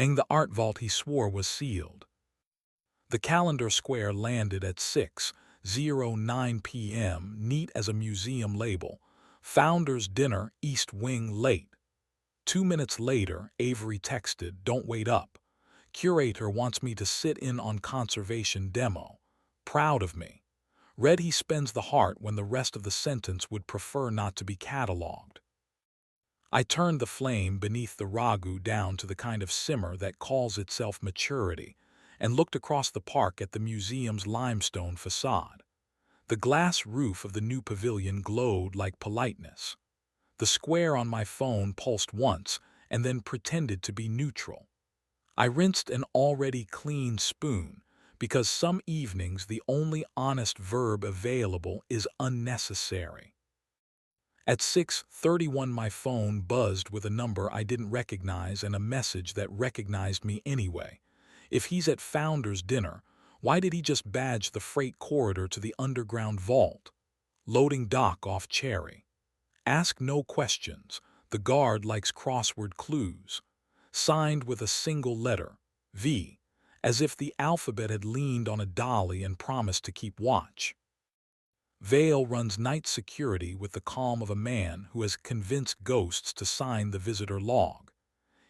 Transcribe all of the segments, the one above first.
and the art vault he swore was sealed. The calendar square landed at 6:09 p.m., neat as a museum label. Founders dinner, East Wing late. 2 minutes later, Avery texted, "Don't wait up. Curator wants me to sit in on conservation demo. Proud of me." Read he spends the heart when the rest of the sentence would prefer not to be catalogued. I turned the flame beneath the ragu down to the kind of simmer that calls itself maturity, and looked across the park at the museum's limestone facade. The glass roof of the new pavilion glowed like politeness. The square on my phone pulsed once and then pretended to be neutral. I rinsed an already clean spoon, because some evenings the only honest verb available is unnecessary. At 6:31 my phone buzzed with a number I didn't recognize and a message that recognized me anyway. If he's at Founders dinner, why did he just badge the freight corridor to the underground vault? Loading dock off Cherry. Ask no questions. The guard likes crossword clues. Signed with a single letter, V, as if the alphabet had leaned on a dolly and promised to keep watch. Vale runs night security with the calm of a man who has convinced ghosts to sign the visitor log.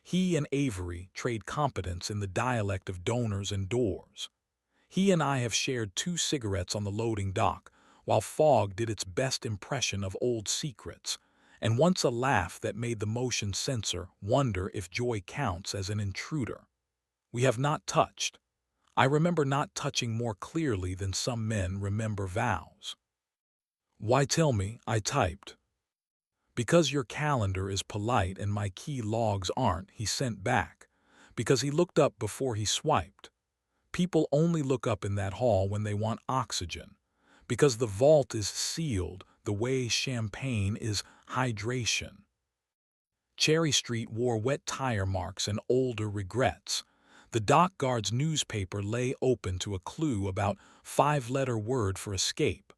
He and Avery trade competence in the dialect of donors and doors. He and I have shared 2 cigarettes on the loading dock, while fog did its best impression of old secrets, and once a laugh that made the motion sensor wonder if joy counts as an intruder. We have not touched. I remember not touching more clearly than some men remember vows. "Why tell me?" I typed. "Because your calendar is polite and my key logs aren't," he sent back, because he looked up before he swiped. People only look up in that hall when they want oxygen, because the vault is sealed the way champagne is hydration. Cherry Street wore wet tire marks and older regrets. The dock guard's newspaper lay open to a clue about 5-letter word for escape.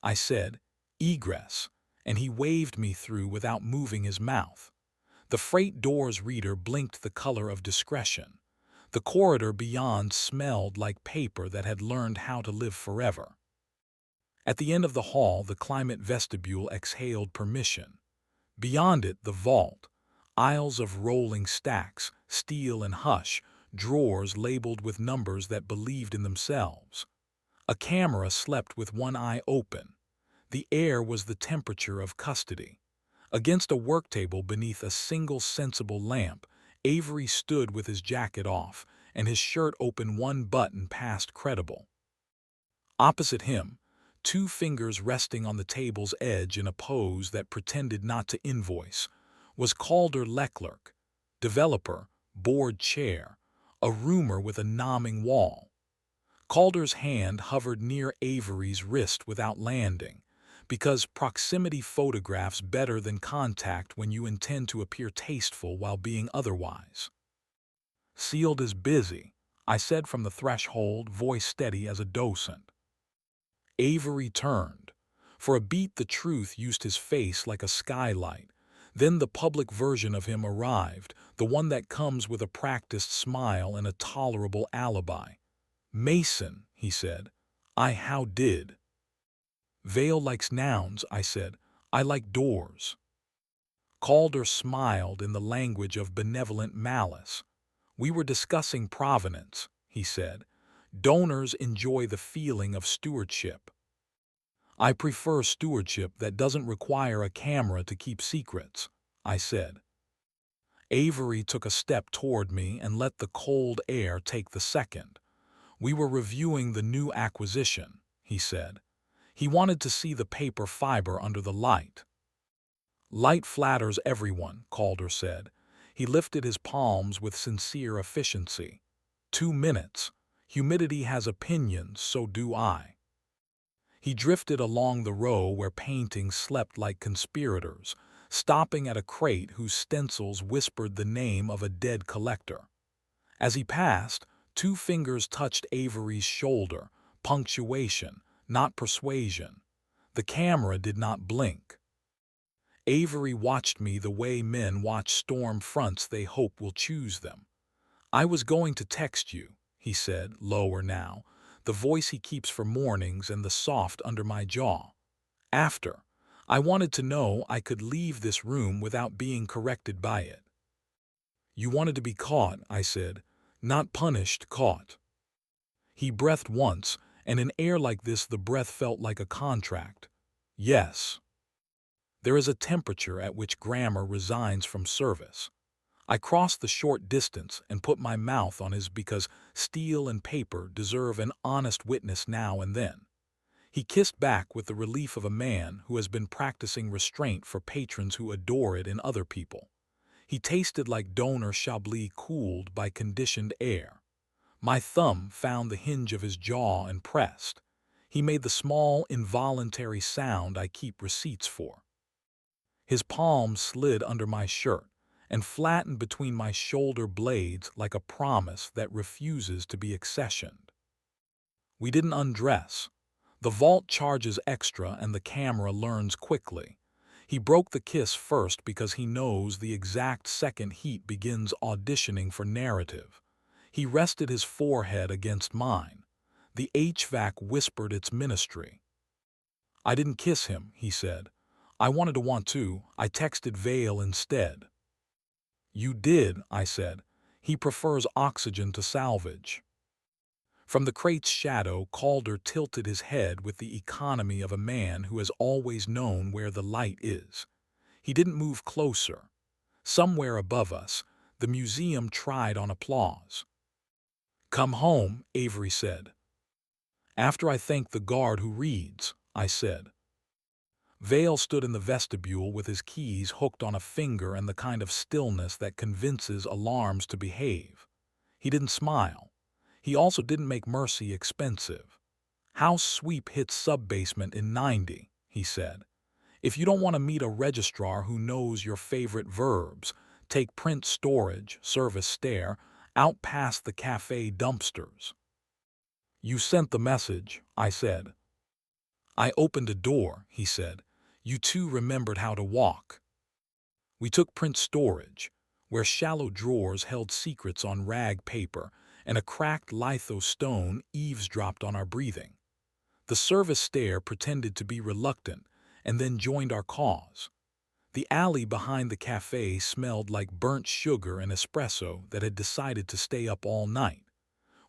I said, "Egress," and he waved me through without moving his mouth. The freight door's reader blinked the color of discretion. The corridor beyond smelled like paper that had learned how to live forever. At the end of the hall, the climate vestibule exhaled permission. Beyond it, the vault, aisles of rolling stacks, steel and hush, drawers labeled with numbers that believed in themselves. A camera slept with one eye open. The air was the temperature of custody. Against a work table beneath a single sensible lamp, Avery stood with his jacket off and his shirt open, one button past credible. Opposite him, 2 fingers resting on the table's edge in a pose that pretended not to invoice, was Calder Leclerc, developer, board chair, a roomer with a nomming wall. Calder's hand hovered near Avery's wrist without landing, because proximity photographs better than contact when you intend to appear tasteful while being otherwise. "Sealed is busy," I said from the threshold, voice steady as a docent. Avery turned. For a beat the truth used his face like a skylight. Then the public version of him arrived, the one that comes with a practiced smile and a tolerable alibi. "Mason," he said. How did?" "Vale likes nouns," I said. "I like doors." Calder smiled in the language of benevolent malice. "We were discussing provenance," he said. "Donors enjoy the feeling of stewardship." "I prefer stewardship that doesn't require a camera to keep secrets," I said. Avery took a step toward me and let the cold air take the second. "We were reviewing the new acquisition," he said. He wanted to see the paper fiber under the light. "Light flatters everyone," Calder said. He lifted his palms with sincere efficiency. 2 minutes. Humidity has opinions, so do I. He drifted along the row where paintings slept like conspirators, stopping at a crate whose stencils whispered the name of a dead collector. As he passed, 2 fingers touched Avery's shoulder, punctuation, not persuasion. The camera did not blink. Avery watched me the way men watch storm fronts they hope will choose them. I was going to text you, he said, lower now, the voice he keeps for mornings and the soft under my jaw. After. I wanted to know I could leave this room without being corrected by it. You wanted to be caught, I said. Not punished, caught. He breathed once, and in air like this the breath felt like a contract. Yes. There is a temperature at which grammar resigns from service. I crossed the short distance and put my mouth on his because steel and paper deserve an honest witness now and then. He kissed back with the relief of a man who has been practicing restraint for patrons who adore it in other people. He tasted like Donner Chablis cooled by conditioned air. My thumb found the hinge of his jaw and pressed. He made the small, involuntary sound I keep receipts for. His palm slid under my shirt and flattened between my shoulder blades like a promise that refuses to be accessioned. We didn't undress. The vault charges extra and the camera learns quickly. He broke the kiss first because he knows the exact second heat begins auditioning for narrative. He rested his forehead against mine. The HVAC whispered its ministry. I didn't kiss him, he said. I wanted to want to. I texted Vale instead. You did, I said. He prefers oxygen to salvage. From the crate's shadow, Calder tilted his head with the economy of a man who has always known where the light is. He didn't move closer. Somewhere above us, the museum tried on applause. Come home, Avery said. After I thank the guard who reads, I said. Vale stood in the vestibule with his keys hooked on a finger and the kind of stillness that convinces alarms to behave. He didn't smile. He also didn't make mercy expensive. House sweep hits sub-basement in 90, he said. If you don't want to meet a registrar who knows your favorite verbs, take print storage, service stair, out past the cafe dumpsters. You sent the message, I said. I opened a door, he said. You two remembered how to walk. We took print storage, where shallow drawers held secrets on rag paper, and a cracked litho stone eavesdropped on our breathing. The service stair pretended to be reluctant, and then joined our cause. The alley behind the cafe smelled like burnt sugar and espresso that had decided to stay up all night.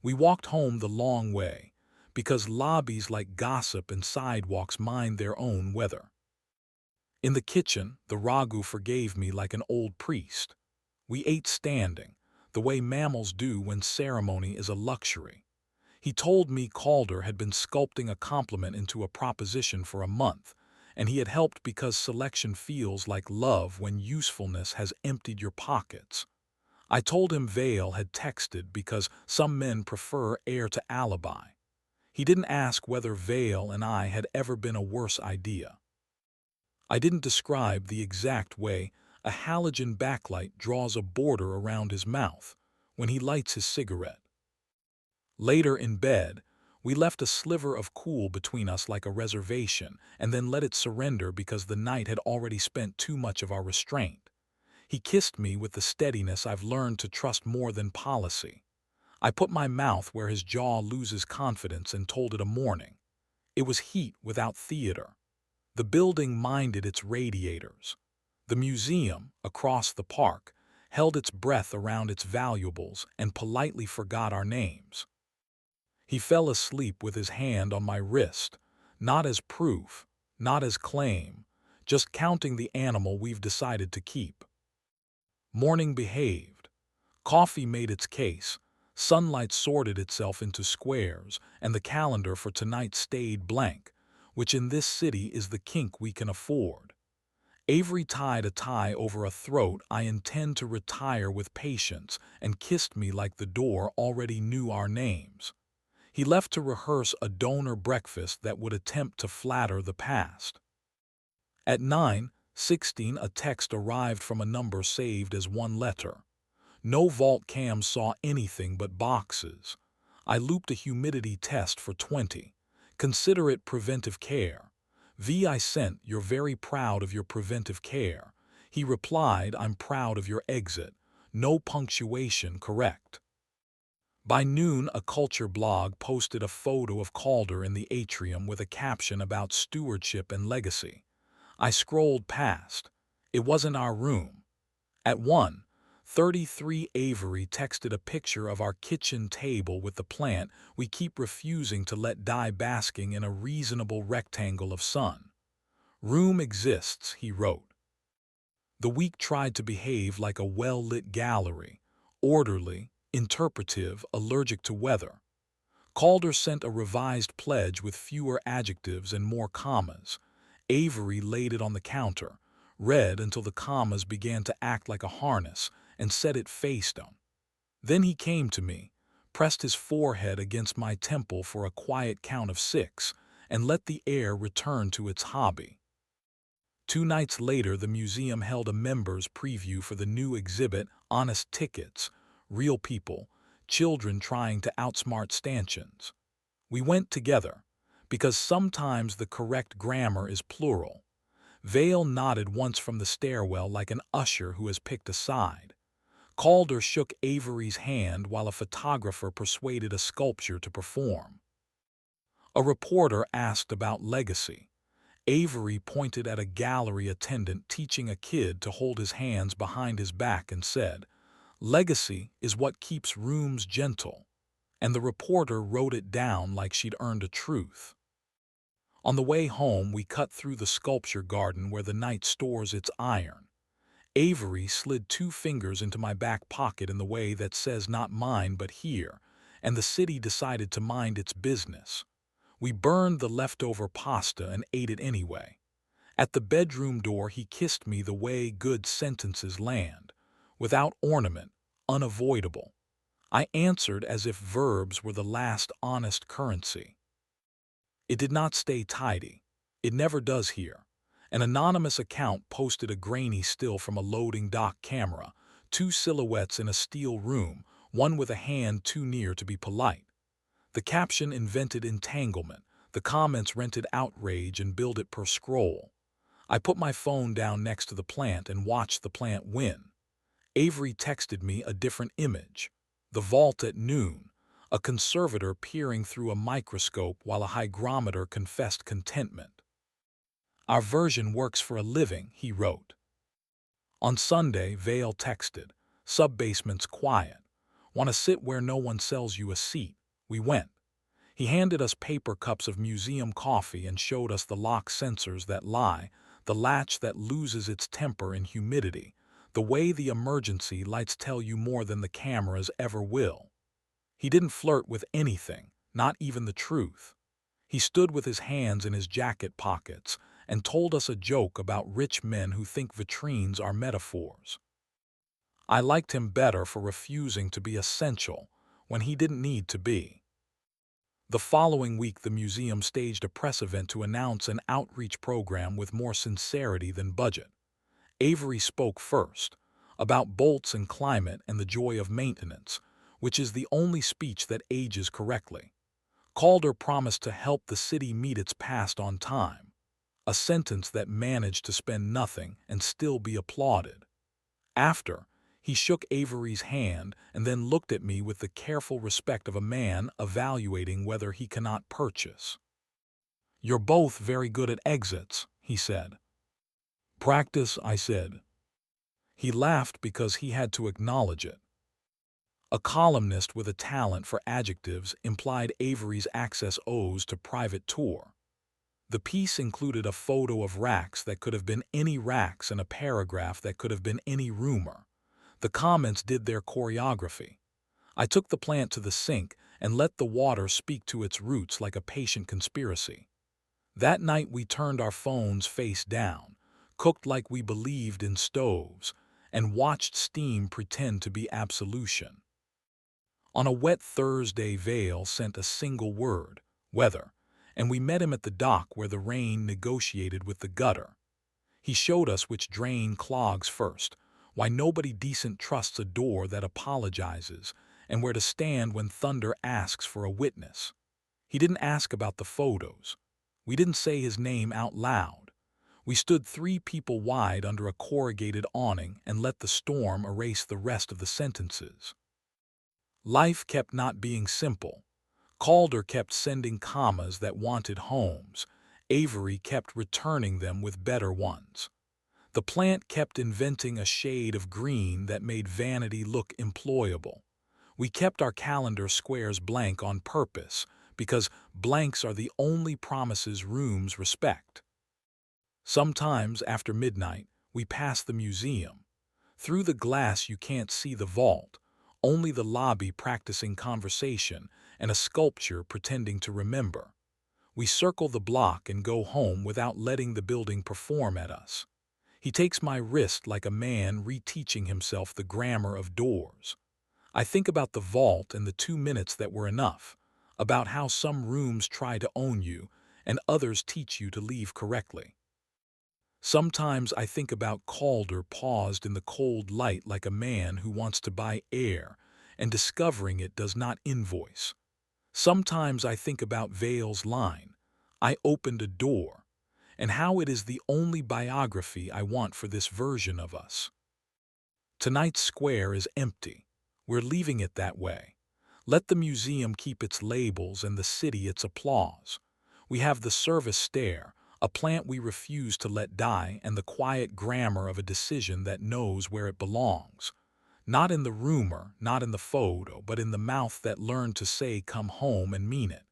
We walked home the long way, because lobbies like gossip and sidewalks mind their own weather. In the kitchen, the ragu forgave me like an old priest. We ate standing, the way mammals do when ceremony is a luxury. He told me Calder had been sculpting a compliment into a proposition for a month, and he had helped because selection feels like love when usefulness has emptied your pockets. I told him Vale had texted because some men prefer heir to alibi. He didn't ask whether Vale and I had ever been a worse idea. I didn't describe the exact way a halogen backlight draws a border around his mouth when he lights his cigarette. Later in bed, we left a sliver of cool between us like a reservation and then let it surrender because the night had already spent too much of our restraint. He kissed me with the steadiness I've learned to trust more than policy. I put my mouth where his jaw loses confidence and told it a morning. It was heat without theater. The building minded its radiators. The museum, across the park, held its breath around its valuables and politely forgot our names. He fell asleep with his hand on my wrist, not as proof, not as claim, just counting the animal we've decided to keep. Morning behaved. Coffee made its case, sunlight sorted itself into squares, and the calendar for tonight stayed blank, which in this city is the kink we can afford. Avery tied a tie over a throat I intend to retire with patience and kissed me like the door already knew our names. He left to rehearse a donor breakfast that would attempt to flatter the past. At 9:16, a text arrived from a number saved as one letter. No vault cam saw anything but boxes. I looped a humidity test for 20. Consider it preventive care. I sent, you're very proud of your preventive care. He replied, I'm proud of your exit. No punctuation correct. By noon, a culture blog posted a photo of Calder in the atrium with a caption about stewardship and legacy. I scrolled past. It wasn't our room. At 1:33, Avery texted a picture of our kitchen table with the plant we keep refusing to let die basking in a reasonable rectangle of sun. Room exists, he wrote. The week tried to behave like a well-lit gallery, orderly, interpretive, allergic to weather. Calder sent a revised pledge with fewer adjectives and more commas. Avery laid it on the counter, read until the commas began to act like a harness, and set it face down. Then he came to me, pressed his forehead against my temple for a quiet count of 6, and let the air return to its hobby. 2 nights later, the museum held a members' preview for the new exhibit, Honest Tickets, Real People, Children Trying to Outsmart Stanchions. We went together, because sometimes the correct grammar is plural. Vale nodded once from the stairwell like an usher who has picked a side. Calder shook Avery's hand while a photographer persuaded a sculpture to perform. A reporter asked about legacy. Avery pointed at a gallery attendant teaching a kid to hold his hands behind his back and said, "Legacy is what keeps rooms gentle." And the reporter wrote it down like she'd earned a truth. On the way home, we cut through the sculpture garden where the night stores its iron. Avery slid 2 fingers into my back pocket in the way that says not mine but here, and the city decided to mind its business. We burned the leftover pasta and ate it anyway. At the bedroom door, he kissed me the way good sentences land, without ornament, unavoidable. I answered as if verbs were the last honest currency. It did not stay tidy. It never does here. An anonymous account posted a grainy still from a loading dock camera, 2 silhouettes in a steel room, one with a hand too near to be polite. The caption invented entanglement, the comments rented outrage and billed it per scroll. I put my phone down next to the plant and watched the plant win. Avery texted me a different image. The vault at noon, a conservator peering through a microscope while a hygrometer confessed contentment. "Our version works for a living," he wrote. On Sunday, Vale texted, "Sub-basement's quiet. Want to sit where no one sells you a seat?" We went. He handed us paper cups of museum coffee and showed us the lock sensors that lie, the latch that loses its temper in humidity, the way the emergency lights tell you more than the cameras ever will. He didn't flirt with anything, not even the truth. He stood with his hands in his jacket pockets and told us a joke about rich men who think vitrines are metaphors. I liked him better for refusing to be essential when he didn't need to be. The following week, the museum staged a press event to announce an outreach program with more sincerity than budget. Avery spoke first, about bolts and climate and the joy of maintenance, which is the only speech that ages correctly. Calder promised to help the city meet its past on time, a sentence that managed to spend nothing and still be applauded. After, he shook Avery's hand and then looked at me with the careful respect of a man evaluating whether he cannot purchase. "You're both very good at exits," he said. "Practice," I said. He laughed because he had to acknowledge it. A columnist with a talent for adjectives implied Avery's access owes to private tour. The piece included a photo of racks that could have been any racks and a paragraph that could have been any rumor. The comments did their choreography. I took the plant to the sink and let the water speak to its roots like a patient conspiracy. That night we turned our phones face down, cooked like we believed in stoves, and watched steam pretend to be absolution. On a wet Thursday, Vale sent a single word, weather, and we met him at the dock where the rain negotiated with the gutter. He showed us which drain clogs first, why nobody decent trusts a door that apologizes, and where to stand when thunder asks for a witness. He didn't ask about the photos. We didn't say his name out loud. We stood 3 people wide under a corrugated awning and let the storm erase the rest of the sentences. Life kept not being simple. Calder kept sending commas that wanted homes. Avery kept returning them with better ones. The plant kept inventing a shade of green that made vanity look employable. We kept our calendar squares blank on purpose, because blanks are the only promises rooms respect. Sometimes, after midnight, we pass the museum. Through the glass you can't see the vault, only the lobby practicing conversation and a sculpture pretending to remember. We circle the block and go home without letting the building perform at us. He takes my wrist like a man reteaching himself the grammar of doors. I think about the vault and the 2 minutes that were enough, about how some rooms try to own you and others teach you to leave correctly. Sometimes I think about Calder paused in the cold light like a man who wants to buy air and discovering it does not invoice. Sometimes I think about Vale's line, "I opened a door," and how it is the only biography I want for this version of us. Tonight's square is empty. We're leaving it that way. Let the museum keep its labels and the city its applause. We have the service stare, a plant we refuse to let die, and the quiet grammar of a decision that knows where it belongs. Not in the rumor, not in the photo, but in the mouth that learned to say come home and mean it.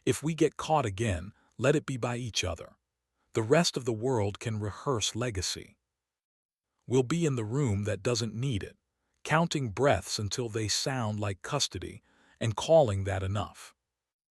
If we get caught again, let it be by each other. The rest of the world can rehearse legacy. We'll be in the room that doesn't need it, counting breaths until they sound like custody, and calling that enough.